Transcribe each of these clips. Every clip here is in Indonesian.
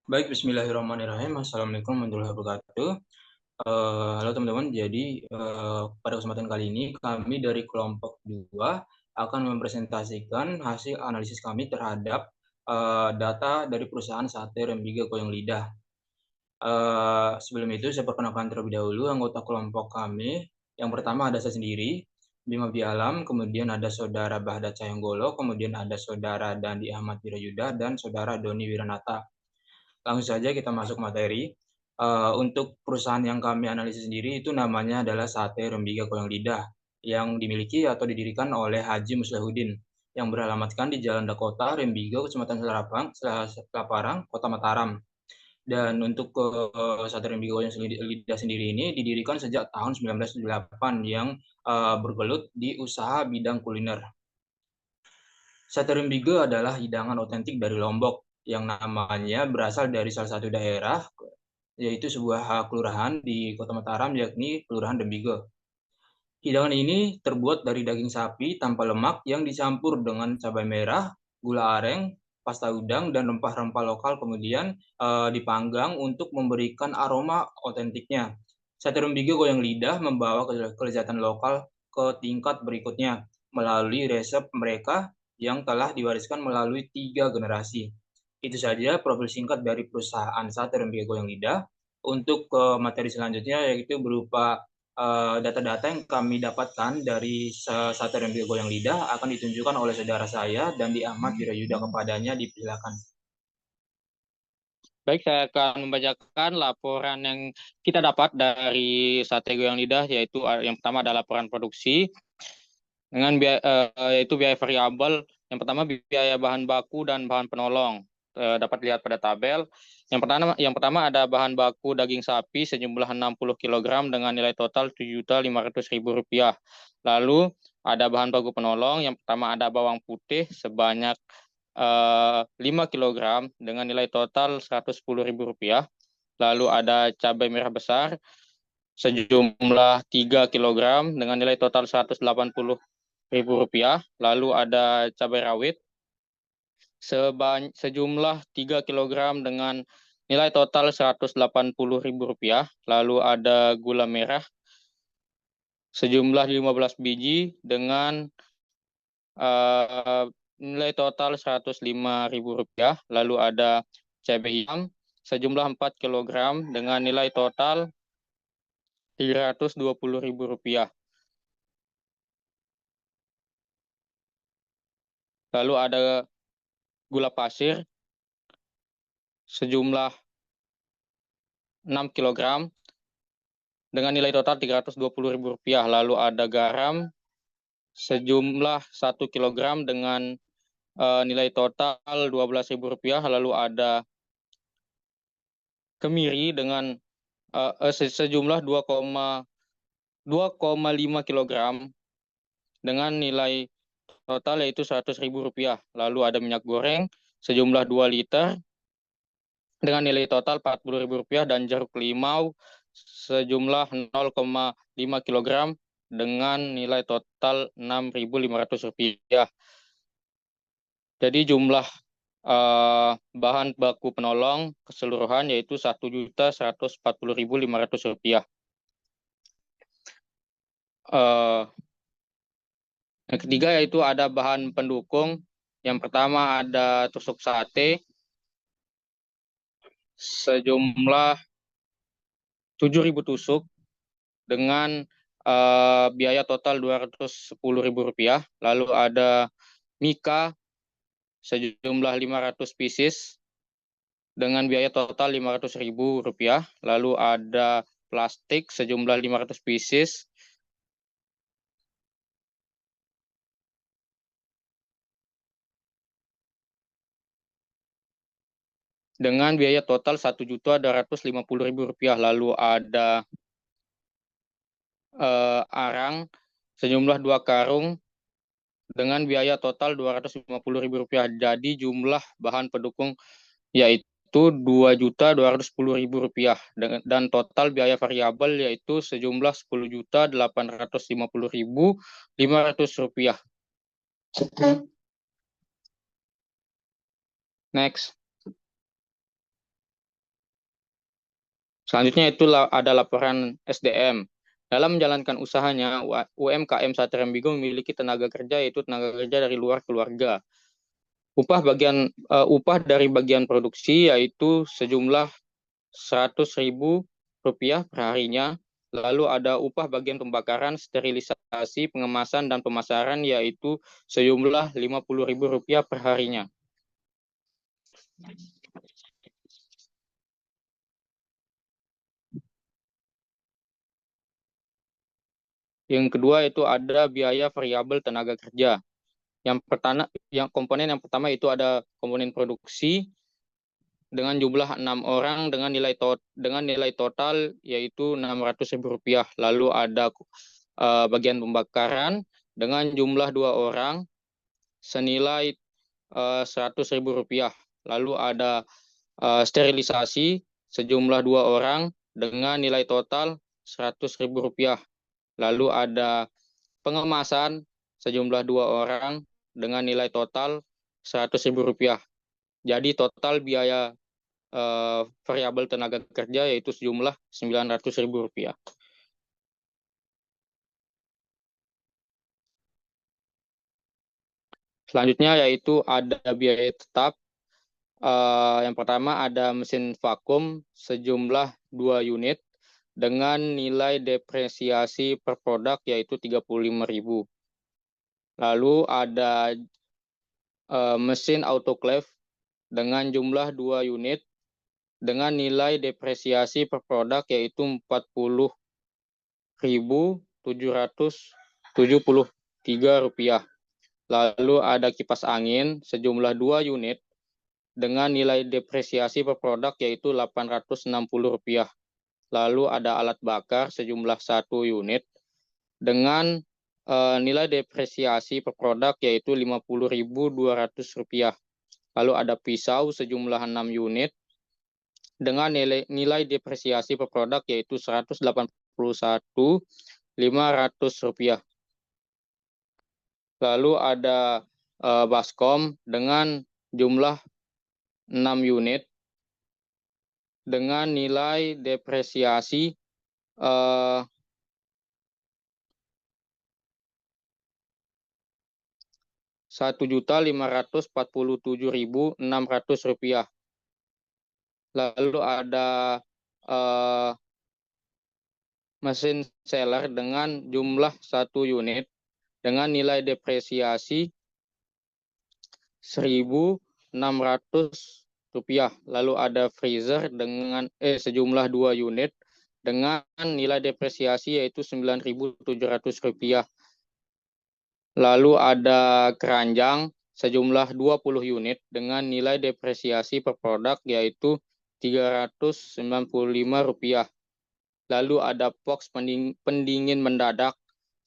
Baik, bismillahirrahmanirrahim. Assalamualaikum warahmatullahi wabarakatuh. Halo teman-teman, jadi pada kesempatan kali ini kami dari kelompok 2 akan mempresentasikan hasil analisis kami terhadap data dari perusahaan sate Rembiga Goyang Lidah. Sebelum itu saya perkenalkan terlebih dahulu anggota kelompok kami. Yang pertama ada saya sendiri, Bima Bialam, kemudian ada saudara Bahda Cahyonggolo, kemudian ada saudara Dandi Ahmad Wirayuda, dan saudara Doni Wiranata. Langsung saja kita masuk materi. Untuk perusahaan yang kami analisis sendiri itu namanya adalah Sate Rembiga Goyang Lidah yang dimiliki atau didirikan oleh Haji Muslihuddin yang beralamatkan di Jalan Dakota, Rembiga, Kecamatan Selaparang, Kota Mataram. Dan untuk Sate Rembiga Goyang Lidah sendiri ini didirikan sejak tahun 1978 yang bergelut di usaha bidang kuliner. Sate Rembiga adalah hidangan otentik dari Lombok yang namanya berasal dari salah satu daerah, yaitu sebuah kelurahan di Kota Mataram, yakni Kelurahan Dembiga. Hidangan ini terbuat dari daging sapi tanpa lemak yang dicampur dengan cabai merah, gula aren, pasta udang, dan rempah-rempah lokal kemudian dipanggang untuk memberikan aroma otentiknya. Sate Rembiga Goyang Lidah membawa kelezatan lokal ke tingkat berikutnya melalui resep mereka yang telah diwariskan melalui 3 generasi. Itu saja profil singkat dari perusahaan Sate Rembiga Goyang Lidah. Untuk materi selanjutnya yaitu berupa data-data yang kami dapatkan dari Sate Rembiga Goyang Lidah akan ditunjukkan oleh saudara saya dan di Ahmad Wirayuda kepadanya, dipersilakan. Baik, saya akan membacakan laporan yang kita dapat dari Sate Goyang Lidah, yaitu yang pertama adalah laporan produksi dengan yaitu biaya variabel. Yang pertama biaya bahan baku dan bahan penolong. Dapat lihat pada tabel. Yang pertama ada bahan baku daging sapi sejumlah 60 kg dengan nilai total Rp7.500.000. Lalu ada bahan baku penolong. Yang pertama ada bawang putih sebanyak 5 kg dengan nilai total Rp110.000. Lalu ada cabai merah besar sejumlah 3 kg dengan nilai total Rp180.000. Lalu ada cabai rawit sejumlah 3 kg dengan nilai total Rp180.000. Lalu ada gula merah sejumlah 15 biji dengan nilai total Rp105.000. Lalu ada cabai hitam sejumlah 4 kg dengan nilai total Rp320.000. Lalu ada gula pasir sejumlah 6 kg dengan nilai total Rp320.000. Lalu ada garam sejumlah 1 kg dengan nilai total Rp12.000. Lalu ada kemiri dengan sejumlah 2,5 kg dengan nilai total yaitu Rp100.000. Lalu ada minyak goreng sejumlah 2 liter dengan nilai total Rp40.000 dan jeruk limau sejumlah 0,5 kg dengan nilai total Rp6.500. Jadi jumlah bahan baku penolong keseluruhan yaitu Rp1.140.500. Yang ketiga yaitu ada bahan pendukung. Yang pertama ada tusuk sate sejumlah 7.000 tusuk dengan biaya total Rp210.000. Lalu ada mika sejumlah 500 pieces dengan biaya total Rp500.000. Lalu ada plastik sejumlah 500 pieces dengan biaya total Rp1.250.000. Lalu ada arang sejumlah 2 karung dengan biaya total Rp250.000. Jadi jumlah bahan pendukung yaitu Rp2.210.000 dan total biaya variabel yaitu sejumlah Rp10.850.500. Next. Selanjutnya itu ada laporan SDM. Dalam menjalankan usahanya, UMKM Satria Ambigu memiliki tenaga kerja, yaitu tenaga kerja dari luar keluarga. Upah dari bagian produksi yaitu sejumlah Rp100.000 per harinya. Lalu ada upah bagian pembakaran, sterilisasi, pengemasan, dan pemasaran yaitu sejumlah Rp50.000 per harinya. Yang kedua itu ada biaya variabel tenaga kerja. Komponen yang pertama itu ada komponen produksi dengan jumlah 6 orang dengan nilai total yaitu Rp600.000. Lalu ada bagian pembakaran dengan jumlah 2 orang senilai Rp100.000. Lalu ada sterilisasi sejumlah 2 orang dengan nilai total Rp100.000. Lalu ada pengemasan sejumlah 2 orang dengan nilai total Rp100.000. Jadi total biaya variabel tenaga kerja yaitu sejumlah Rp900.000. Selanjutnya yaitu ada biaya tetap. Yang pertama ada mesin vakum sejumlah 2 unit dengan nilai depresiasi per produk yaitu Rp35.000. Lalu ada mesin autoclave dengan jumlah 2 unit dengan nilai depresiasi per produk yaitu Rp40.773. Lalu ada kipas angin sejumlah 2 unit dengan nilai depresiasi per produk yaitu Rp860. Lalu ada alat bakar sejumlah 1 unit dengan nilai depresiasi per produk yaitu Rp50.200. Lalu ada pisau sejumlah 6 unit dengan nilai depresiasi per produk yaitu Rp181.500. Lalu ada baskom dengan jumlah 6 unit dengan nilai depresiasi Rp1.547.600. Lalu ada mesin seller dengan jumlah 1 unit dengan nilai depresiasi Rp1.600. Lalu ada freezer dengan sejumlah 2 unit dengan nilai depresiasi yaitu Rp9.700. Lalu ada keranjang sejumlah 20 unit dengan nilai depresiasi per produk yaitu Rp395. Lalu ada box pendingin mendadak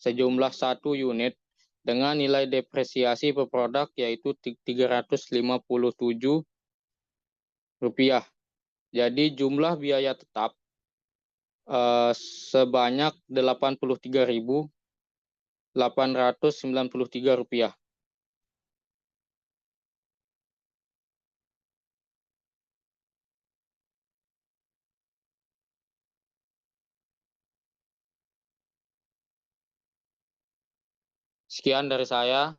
sejumlah 1 unit dengan nilai depresiasi per produk yaitu Rp357. Jadi jumlah biaya tetap sebanyak Rp83.893. Sekian dari saya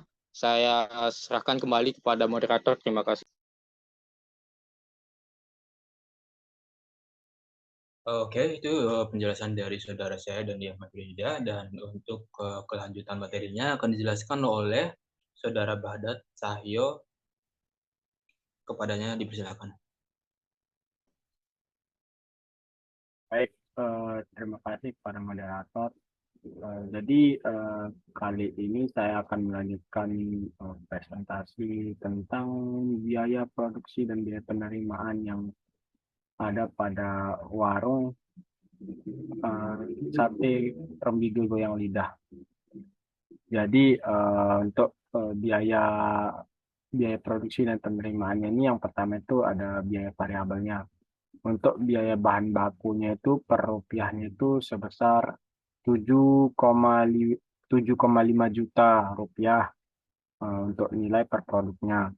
serahkan kembali kepada moderator. Terima kasih. Oke, itu penjelasan dari saudara saya dan Ahmad Rida, dan untuk kelanjutan materinya akan dijelaskan oleh saudara Bahdat Cahyo. Kepadanya dipersilakan. Baik, terima kasih kepada moderator. Jadi kali ini saya akan melanjutkan presentasi tentang biaya produksi dan biaya penerimaan yang ada pada warung sate Rembigo Goyang Lidah. Jadi untuk biaya produksi dan penerimaannya ini yang pertama itu ada biaya variabelnya. Untuk biaya bahan bakunya itu per rupiahnya itu sebesar 7,5 juta rupiah untuk nilai per produknya.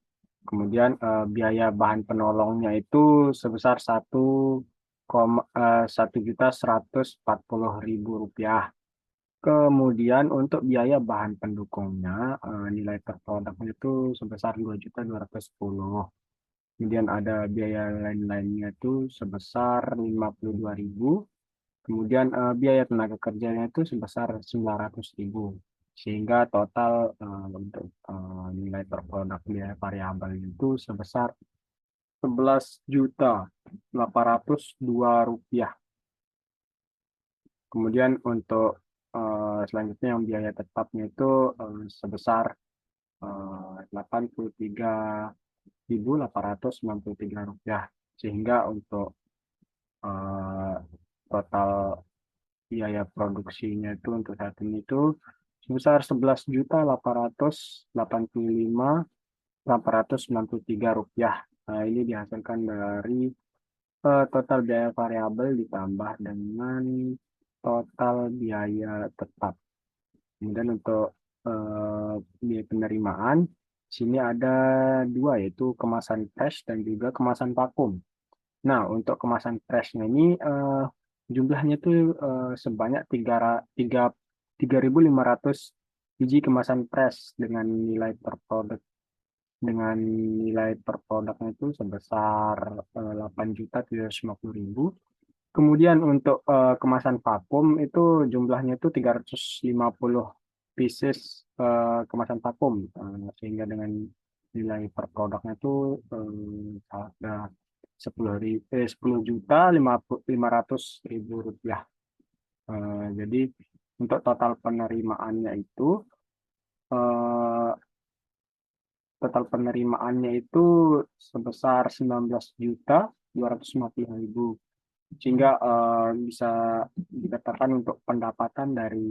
Kemudian biaya bahan penolongnya itu sebesar 1,5 Rp1.140.000. Kemudian untuk biaya bahan pendukungnya, nilai per produknya itu sebesar 2.210.000. Kemudian ada biaya lain-lainnya itu sebesar 52.000. Kemudian biaya tenaga kerjanya itu sebesar 900.000. Sehingga total untuk nilai per produk biaya variabel itu sebesar 11.802 rupiah. Kemudian untuk selanjutnya yang biaya tetapnya itu sebesar 83.893 rupiah. Sehingga untuk total biaya produksinya itu untuk saat ini itu sebesar 11.885.893 rupiah. Nah, ini dihasilkan dari total biaya variabel ditambah dengan total biaya tetap. Kemudian untuk biaya penerimaan, sini ada dua, yaitu kemasan fresh dan juga kemasan vakum. Nah, untuk kemasan freshnya ini jumlahnya tuh sebanyak 3.500 biji kemasan fresh dengan nilai per produknya itu sebesar 8.750.000. Kemudian untuk kemasan vakum itu jumlahnya itu 350 pieces kemasan vakum, sehingga dengan nilai per produknya itu ada 10.500.000 rupiah. Jadi untuk total penerimaannya itu sebesar 19.250.000, sehingga bisa dikatakan untuk pendapatan dari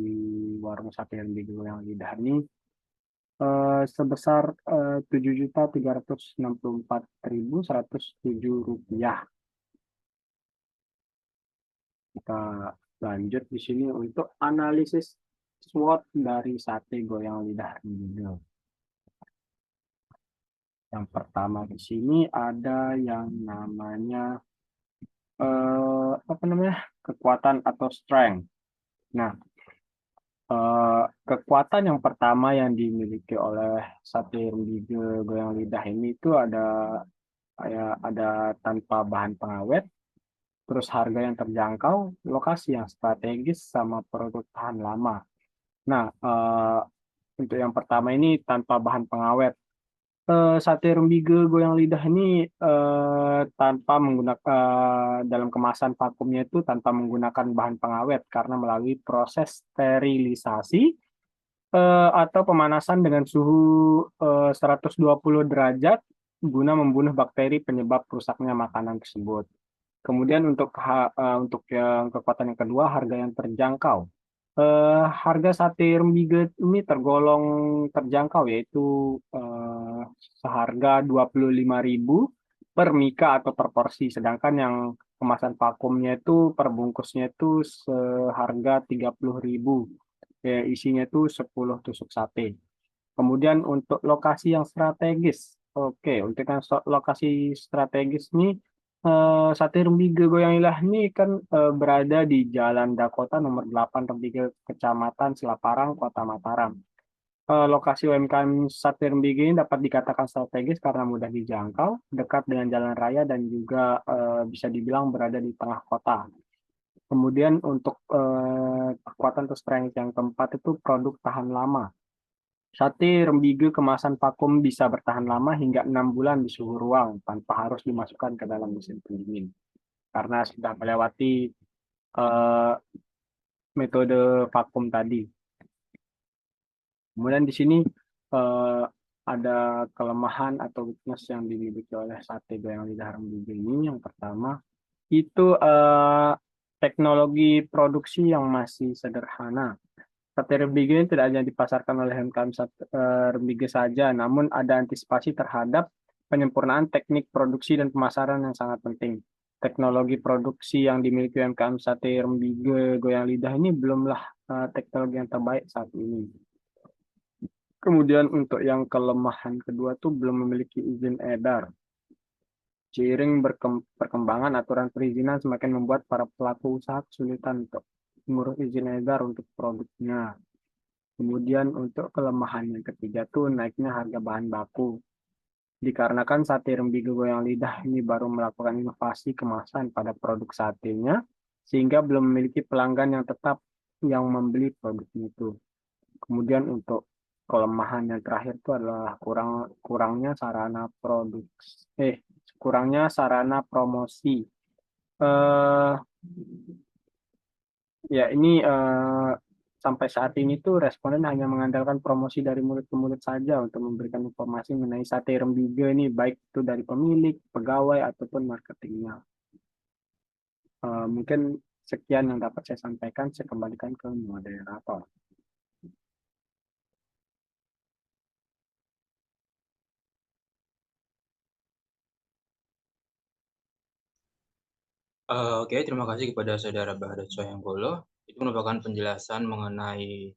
warung sate Rindigo Goyang Lidah ini sebesar 7.364.107 rupiah. Kita lanjut di sini untuk analisis SWOT dari sate goyang lidah Rindigo. Yang pertama di sini ada yang namanya kekuatan atau strength. Nah, kekuatan yang pertama yang dimiliki oleh sate Rindigo Goyang Lidah ini itu ada tanpa bahan pengawet, terus harga yang terjangkau, lokasi yang strategis, sama produk tahan lama. Nah, untuk yang pertama ini tanpa bahan pengawet. Sate Rindigo Goyang Lidah ini tanpa menggunakan dalam kemasan vakumnya itu tanpa menggunakan bahan pengawet karena melalui proses sterilisasi atau pemanasan dengan suhu 120 derajat guna membunuh bakteri penyebab rusaknya makanan tersebut. Kemudian untuk yang kekuatan yang kedua, harga yang terjangkau. Harga sate Rindigo ini tergolong terjangkau, yaitu seharga 25.000 per mika atau per porsi, sedangkan yang kemasan vakumnya itu per bungkusnya itu seharga 30.000, isinya itu 10 tusuk sate. Kemudian untuk lokasi yang strategis, untuk yang lokasi strategis ini, sate Rindigo Goyang Lidah ini kan berada di Jalan Dakota nomor 8 Rindigo, Kecamatan Selaparang, Kota Mataram. Lokasi UMKM sate Rindigo ini dapat dikatakan strategis karena mudah dijangkau, dekat dengan jalan raya, dan juga bisa dibilang berada di tengah kota. Kemudian untuk kekuatan atau strength yang keempat itu produk tahan lama. Sate Rindigo kemasan vakum bisa bertahan lama hingga 6 bulan di suhu ruang tanpa harus dimasukkan ke dalam mesin pendingin karena sudah melewati metode vakum tadi. Kemudian di sini ada kelemahan atau weakness yang dimiliki oleh sate goyang lidah Rindigo ini. Yang pertama itu teknologi produksi yang masih sederhana. Sate Rindigo ini tidak hanya dipasarkan oleh UMKM Rindigo saja, namun ada antisipasi terhadap penyempurnaan teknik produksi dan pemasaran yang sangat penting. Teknologi produksi yang dimiliki UMKM sate Rindigo Goyang Lidah ini belumlah teknologi yang terbaik saat ini. Kemudian untuk yang kelemahan kedua tuh belum memiliki izin edar. Seiring perkembangan aturan perizinan semakin membuat para pelaku usaha kesulitan untuk mengurus izin edar untuk produknya. Kemudian untuk kelemahan yang ketiga tuh naiknya harga bahan baku. Dikarenakan sate rembige goyang lidah ini baru melakukan inovasi kemasan pada produk satenya, sehingga belum memiliki pelanggan yang tetap yang membeli produk itu. Kemudian untuk kelemahan yang terakhir itu adalah kurangnya sarana promosi. Eh ya ini sampai saat ini tuh responden hanya mengandalkan promosi dari mulut ke mulut saja untuk memberikan informasi mengenai sate rembige ini baik itu dari pemilik, pegawai ataupun marketingnya. Mungkin sekian yang dapat saya sampaikan. Saya kembalikan ke moderator. Oke, terima kasih kepada Saudara Bahadur Soyanggolo. Itu merupakan penjelasan mengenai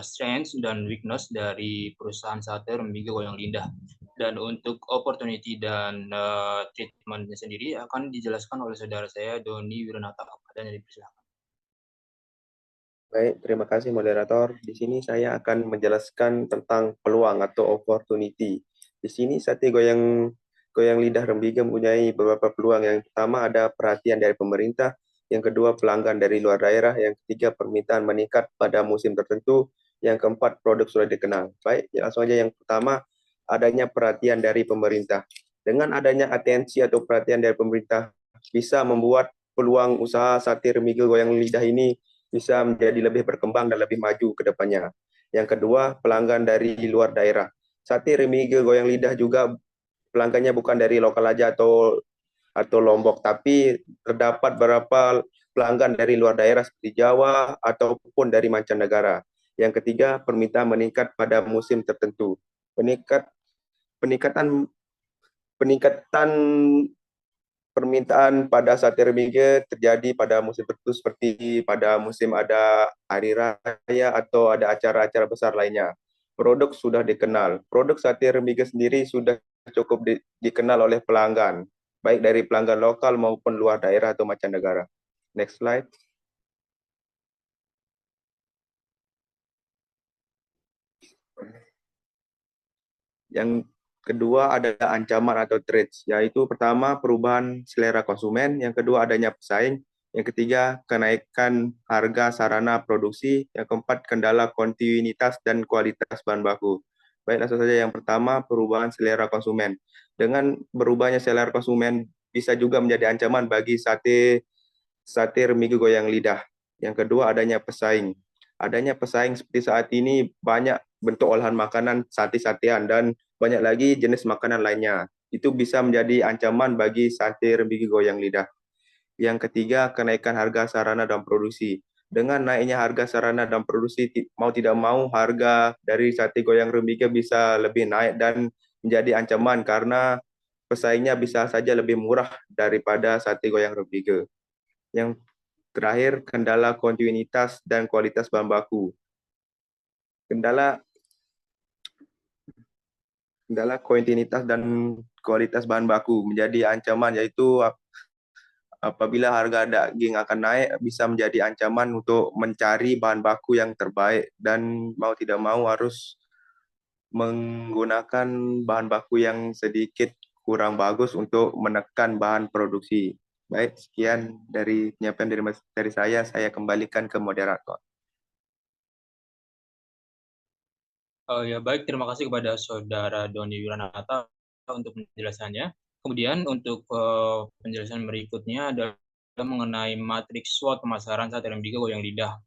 strength dan weakness dari perusahaan sate rembige goyang lidah. Dan untuk opportunity dan treatmentnya sendiri akan dijelaskan oleh saudara saya, Doni Wiranata. Dan dipersilakan. Baik, terima kasih moderator. Di sini saya akan menjelaskan tentang peluang atau opportunity. Di sini sate goyang lidah rembige mempunyai beberapa peluang. Yang pertama ada perhatian dari pemerintah, yang kedua pelanggan dari luar daerah, yang ketiga permintaan meningkat pada musim tertentu, yang keempat produk sudah dikenal. Baik, langsung aja yang pertama, adanya perhatian dari pemerintah. Dengan adanya atensi atau perhatian dari pemerintah bisa membuat peluang usaha sate rembige goyang lidah ini bisa menjadi lebih berkembang dan lebih maju ke depannya. Yang kedua, pelanggan dari luar daerah. Sate rembige goyang lidah juga pelanggannya bukan dari lokal aja atau Lombok, tapi terdapat beberapa pelanggan dari luar daerah seperti Jawa ataupun dari mancanegara. Yang ketiga, permintaan meningkat pada musim tertentu. Peningkatan permintaan pada sate rembige terjadi pada musim tertentu seperti pada musim ada hari raya atau ada acara-acara besar lainnya. Produk sudah dikenal. Produk sate rembige sendiri sudah cukup dikenal oleh pelanggan, baik dari pelanggan lokal maupun luar daerah atau mancanegara. Next slide. Yang kedua ada ancaman atau threats, yaitu pertama perubahan selera konsumen, yang kedua adanya pesaing, yang ketiga kenaikan harga sarana produksi, yang keempat kendala kontinuitas dan kualitas bahan baku. Baik, langsung saja yang pertama perubahan selera konsumen. Dengan berubahnya selera konsumen bisa juga menjadi ancaman bagi sate rembige goyang lidah. Yang kedua adanya pesaing. Adanya pesaing seperti saat ini banyak bentuk olahan makanan sate-satean dan banyak lagi jenis makanan lainnya. Itu bisa menjadi ancaman bagi sate rembige goyang lidah. Yang ketiga, kenaikan harga sarana dan produksi. Dengan naiknya harga sarana dan produksi, mau tidak mau harga dari sate goyang rembige bisa lebih naik dan menjadi ancaman karena pesaingnya bisa saja lebih murah daripada sate goyang rembige. Yang terakhir, kendala kontinuitas dan kualitas bahan baku. Kendala kontinuitas dan kualitas bahan baku menjadi ancaman, yaitu apabila harga daging akan naik bisa menjadi ancaman untuk mencari bahan baku yang terbaik dan mau tidak mau harus menggunakan bahan baku yang sedikit kurang bagus untuk menekan bahan produksi. Baik, sekian dari penyampaian dari saya kembalikan ke moderator. Ya baik, terima kasih kepada Saudara Doni Wiranata untuk penjelasannya. Kemudian untuk penjelasan berikutnya adalah mengenai matriks SWOT pemasaran sate rembige goyang lidah.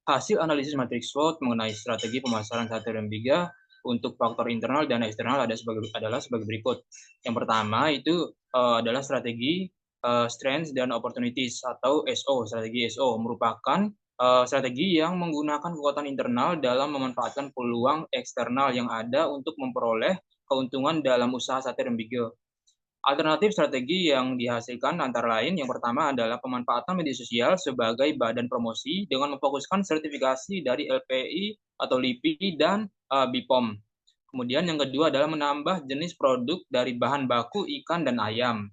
Hasil analisis matriks SWOT mengenai strategi pemasaran sate rembige untuk faktor internal dan eksternal adalah sebagai berikut. Yang pertama itu adalah strategi strengths dan opportunities atau SO. Strategi SO merupakan strategi yang menggunakan kekuatan internal dalam memanfaatkan peluang eksternal yang ada untuk memperoleh keuntungan dalam usaha sate rembige. Alternatif strategi yang dihasilkan antara lain yang pertama adalah pemanfaatan media sosial sebagai badan promosi dengan memfokuskan sertifikasi dari LPI atau LIPI dan BPOM. Kemudian yang kedua adalah menambah jenis produk dari bahan baku ikan dan ayam.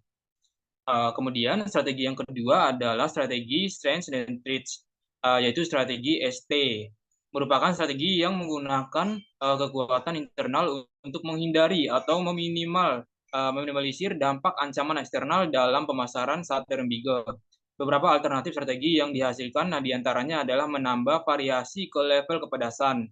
Kemudian strategi yang kedua adalah strategi Strengths and Traits, yaitu strategi ST. Merupakan strategi yang menggunakan kekuatan internal untuk menghindari atau meminimalisir dampak ancaman eksternal dalam pemasaran saat term bigger. Beberapa alternatif strategi yang dihasilkan, diantaranya adalah menambah variasi ke level kepedasan.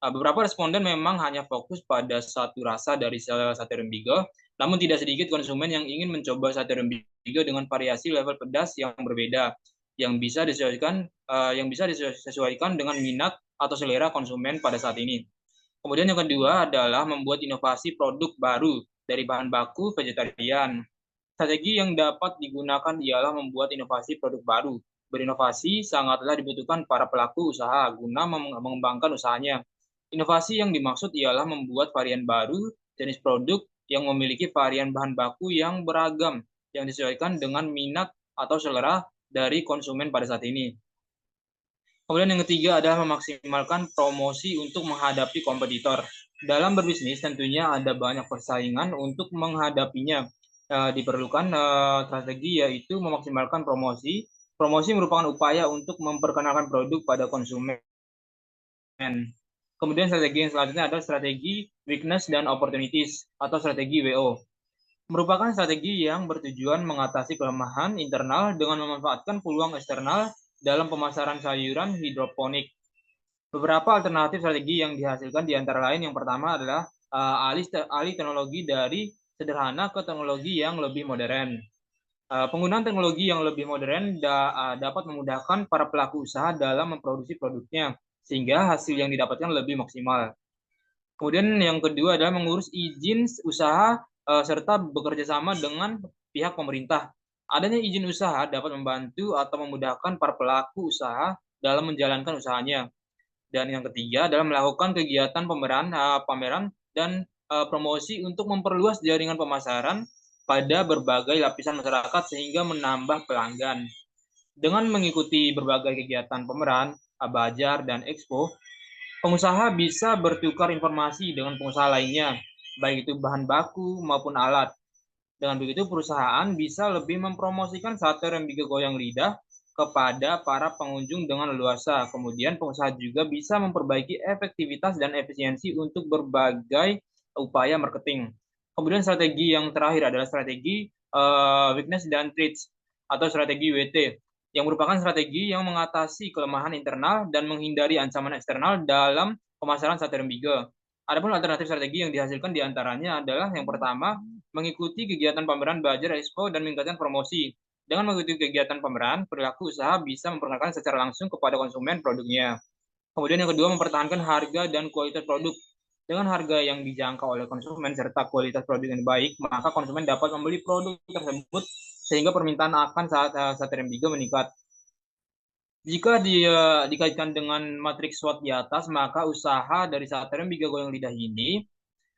Beberapa responden memang hanya fokus pada satu rasa dari sate rembige, namun tidak sedikit konsumen yang ingin mencoba sate rembige dengan variasi level pedas yang berbeda, yang bisa disesuaikan dengan minat atau selera konsumen pada saat ini. Kemudian yang kedua adalah membuat inovasi produk baru dari bahan baku vegetarian. Strategi yang dapat digunakan ialah membuat inovasi produk baru. Berinovasi sangatlah dibutuhkan para pelaku usaha guna mengembangkan usahanya. Inovasi yang dimaksud ialah membuat varian baru, jenis produk yang memiliki varian bahan baku yang beragam, yang disesuaikan dengan minat atau selera dari konsumen pada saat ini. Kemudian yang ketiga adalah memaksimalkan promosi untuk menghadapi kompetitor. Dalam berbisnis tentunya ada banyak persaingan untuk menghadapinya. Diperlukan strategi yaitu memaksimalkan promosi. Promosi merupakan upaya untuk memperkenalkan produk pada konsumen. Kemudian strategi yang selanjutnya adalah strategi weakness dan opportunities atau strategi WO. Merupakan strategi yang bertujuan mengatasi kelemahan internal dengan memanfaatkan peluang eksternal dalam pemasaran sayuran hidroponik. Beberapa alternatif strategi yang dihasilkan di antara lain yang pertama adalah alih teknologi dari sederhana ke teknologi yang lebih modern. Penggunaan teknologi yang lebih modern dapat memudahkan para pelaku usaha dalam memproduksi produknya, sehingga hasil yang didapatkan lebih maksimal. Kemudian yang kedua adalah mengurus izin usaha serta bekerja sama dengan pihak pemerintah. Adanya izin usaha dapat membantu atau memudahkan para pelaku usaha dalam menjalankan usahanya. Dan yang ketiga adalah melakukan kegiatan pameran dan promosi untuk memperluas jaringan pemasaran pada berbagai lapisan masyarakat sehingga menambah pelanggan. Dengan mengikuti berbagai kegiatan pameran, bazar, dan expo, pengusaha bisa bertukar informasi dengan pengusaha lainnya, baik itu bahan baku maupun alat. Dengan begitu, perusahaan bisa lebih mempromosikan sate rembige goyang lidah kepada para pengunjung dengan leluasa. Kemudian, pengusaha juga bisa memperbaiki efektivitas dan efisiensi untuk berbagai upaya marketing. Kemudian, strategi yang terakhir adalah strategi weakness dan traits atau strategi WT, yang merupakan strategi yang mengatasi kelemahan internal dan menghindari ancaman eksternal dalam pemasaran sate rembige. Adapun alternatif strategi yang dihasilkan diantaranya adalah yang pertama, mengikuti kegiatan pameran bazar expo dan meningkatkan promosi. Dengan mengikuti kegiatan pameran, perilaku usaha bisa memperkenalkan secara langsung kepada konsumen produknya. Kemudian yang kedua, mempertahankan harga dan kualitas produk. Dengan harga yang dijangkau oleh konsumen serta kualitas produk yang baik, maka konsumen dapat membeli produk tersebut sehingga permintaan akan sate rembige meningkat. Jika dikaitkan dengan matriks SWOT di atas, maka usaha dari sate rembige goyang lidah ini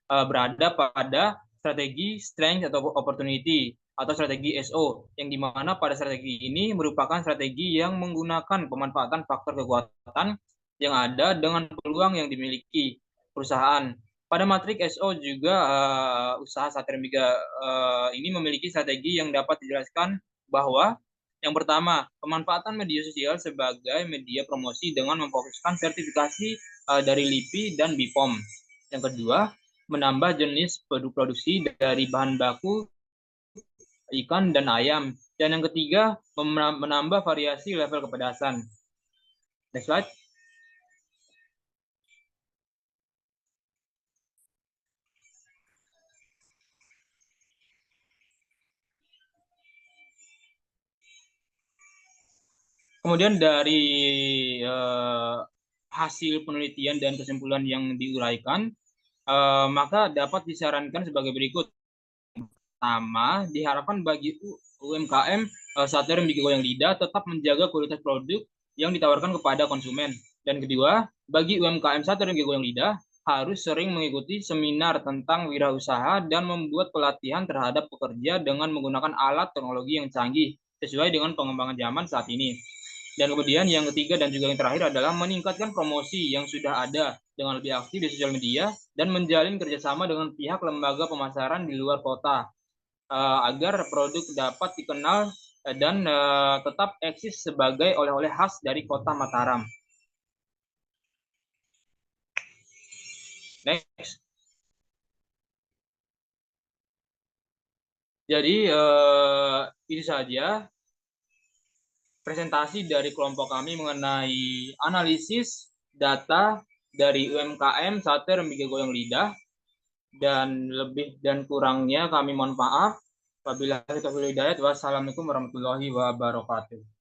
berada pada strategi strength atau opportunity atau strategi SO, yang dimana pada strategi ini merupakan strategi yang menggunakan pemanfaatan faktor kekuatan yang ada dengan peluang yang dimiliki perusahaan. Pada matriks SO juga usaha sate rembige ini memiliki strategi yang dapat dijelaskan bahwa yang pertama, pemanfaatan media sosial sebagai media promosi dengan memfokuskan sertifikasi dari LIPI dan BPOM. Yang kedua, menambah jenis produk produksi dari bahan baku ikan dan ayam. Dan yang ketiga, menambah variasi level kepedasan. Next slide. Kemudian dari hasil penelitian dan kesimpulan yang diuraikan, maka dapat disarankan sebagai berikut. Pertama, diharapkan bagi UMKM sate rembige goyang lidah tetap menjaga kualitas produk yang ditawarkan kepada konsumen. Dan kedua, bagi UMKM sate rembige goyang lidah harus sering mengikuti seminar tentang wirausaha dan membuat pelatihan terhadap pekerja dengan menggunakan alat teknologi yang canggih sesuai dengan pengembangan zaman saat ini. Dan kemudian yang ketiga dan juga yang terakhir adalah meningkatkan promosi yang sudah ada dengan lebih aktif di sosial media dan menjalin kerjasama dengan pihak lembaga pemasaran di luar kota. agar produk dapat dikenal dan tetap eksis sebagai oleh-oleh khas dari Kota Mataram. Next. Jadi ini saja presentasi dari kelompok kami mengenai analisis data dari UMKM Sate Rembige Goyang Lidah, dan lebih dan kurangnya kami mohon maaf. Wabillahi taufiq wal hidayah. Wassalamualaikum warahmatullahi wabarakatuh.